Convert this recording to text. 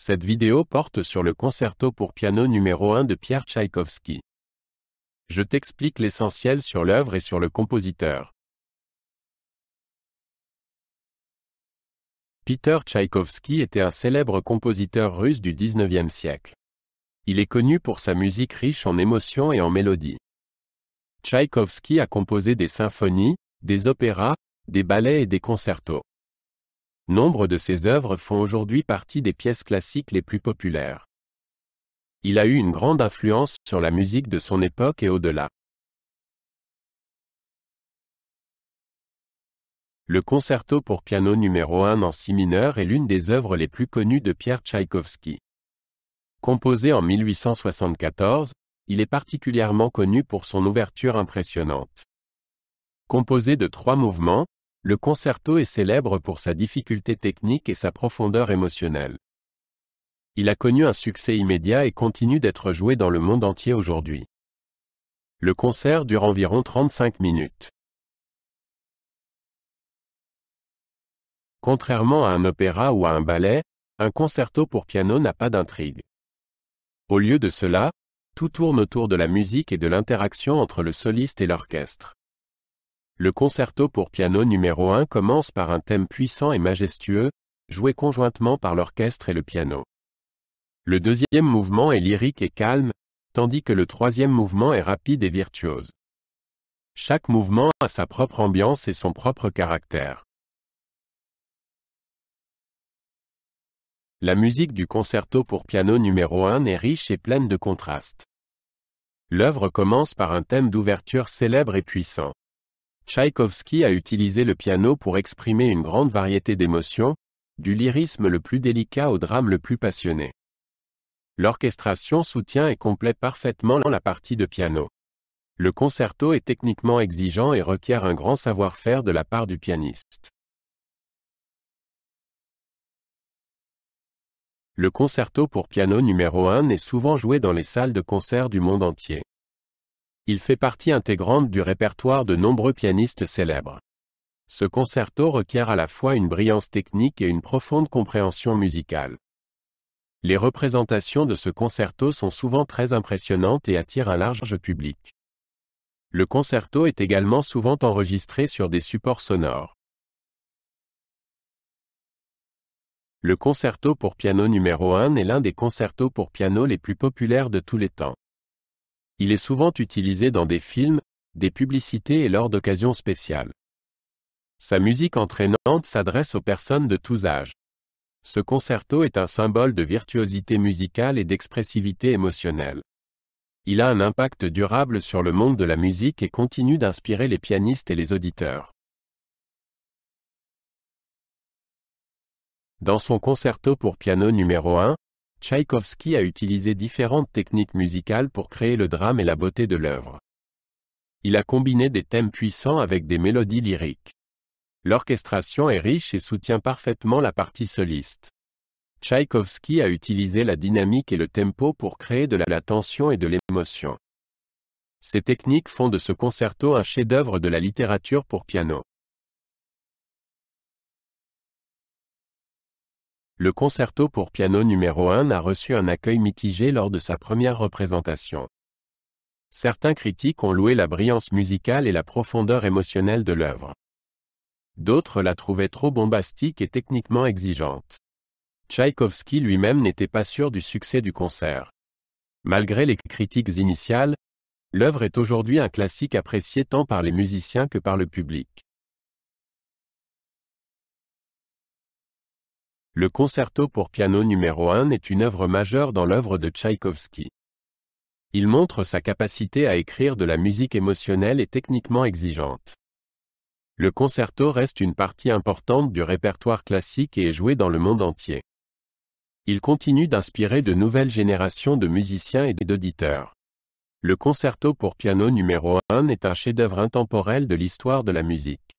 Cette vidéo porte sur le concerto pour piano numéro 1 de Pierre Tchaïkovski. Je t'explique l'essentiel sur l'œuvre et sur le compositeur. Peter Tchaïkovski était un célèbre compositeur russe du XIXe siècle. Il est connu pour sa musique riche en émotions et en mélodies. Tchaïkovski a composé des symphonies, des opéras, des ballets et des concertos. Nombre de ses œuvres font aujourd'hui partie des pièces classiques les plus populaires. Il a eu une grande influence sur la musique de son époque et au-delà. Le concerto pour piano numéro 1 en si mineur est l'une des œuvres les plus connues de Pierre Tchaïkovski. Composé en 1874, il est particulièrement connu pour son ouverture impressionnante. Composé de 3 mouvements, le concerto est célèbre pour sa difficulté technique et sa profondeur émotionnelle. Il a connu un succès immédiat et continue d'être joué dans le monde entier aujourd'hui. Le concert dure environ 35 minutes. Contrairement à un opéra ou à un ballet, un concerto pour piano n'a pas d'intrigue. Au lieu de cela, tout tourne autour de la musique et de l'interaction entre le soliste et l'orchestre. Le concerto pour piano numéro 1 commence par un thème puissant et majestueux, joué conjointement par l'orchestre et le piano. Le deuxième mouvement est lyrique et calme, tandis que le troisième mouvement est rapide et virtuose. Chaque mouvement a sa propre ambiance et son propre caractère. La musique du concerto pour piano numéro 1 est riche et pleine de contrastes. L'œuvre commence par un thème d'ouverture célèbre et puissant. Tchaïkovski a utilisé le piano pour exprimer une grande variété d'émotions, du lyrisme le plus délicat au drame le plus passionné. L'orchestration soutient et complète parfaitement la partie de piano. Le concerto est techniquement exigeant et requiert un grand savoir-faire de la part du pianiste. Le concerto pour piano numéro 1 est souvent joué dans les salles de concert du monde entier. Il fait partie intégrante du répertoire de nombreux pianistes célèbres. Ce concerto requiert à la fois une brillance technique et une profonde compréhension musicale. Les représentations de ce concerto sont souvent très impressionnantes et attirent un large public. Le concerto est également souvent enregistré sur des supports sonores. Le concerto pour piano numéro 1 est l'un des concertos pour piano les plus populaires de tous les temps. Il est souvent utilisé dans des films, des publicités et lors d'occasions spéciales. Sa musique entraînante s'adresse aux personnes de tous âges. Ce concerto est un symbole de virtuosité musicale et d'expressivité émotionnelle. Il a un impact durable sur le monde de la musique et continue d'inspirer les pianistes et les auditeurs. Dans son concerto pour piano numéro 1, Tchaïkovski a utilisé différentes techniques musicales pour créer le drame et la beauté de l'œuvre. Il a combiné des thèmes puissants avec des mélodies lyriques. L'orchestration est riche et soutient parfaitement la partie soliste. Tchaïkovski a utilisé la dynamique et le tempo pour créer de la tension et de l'émotion. Ces techniques font de ce concerto un chef-d'œuvre de la littérature pour piano. Le concerto pour piano numéro 1 a reçu un accueil mitigé lors de sa première représentation. Certains critiques ont loué la brillance musicale et la profondeur émotionnelle de l'œuvre. D'autres la trouvaient trop bombastique et techniquement exigeante. Tchaïkovski lui-même n'était pas sûr du succès du concert. Malgré les critiques initiales, l'œuvre est aujourd'hui un classique apprécié tant par les musiciens que par le public. Le concerto pour piano numéro 1 est une œuvre majeure dans l'œuvre de Tchaïkovski. Il montre sa capacité à écrire de la musique émotionnelle et techniquement exigeante. Le concerto reste une partie importante du répertoire classique et est joué dans le monde entier. Il continue d'inspirer de nouvelles générations de musiciens et d'auditeurs. Le concerto pour piano numéro 1 est un chef-d'œuvre intemporel de l'histoire de la musique.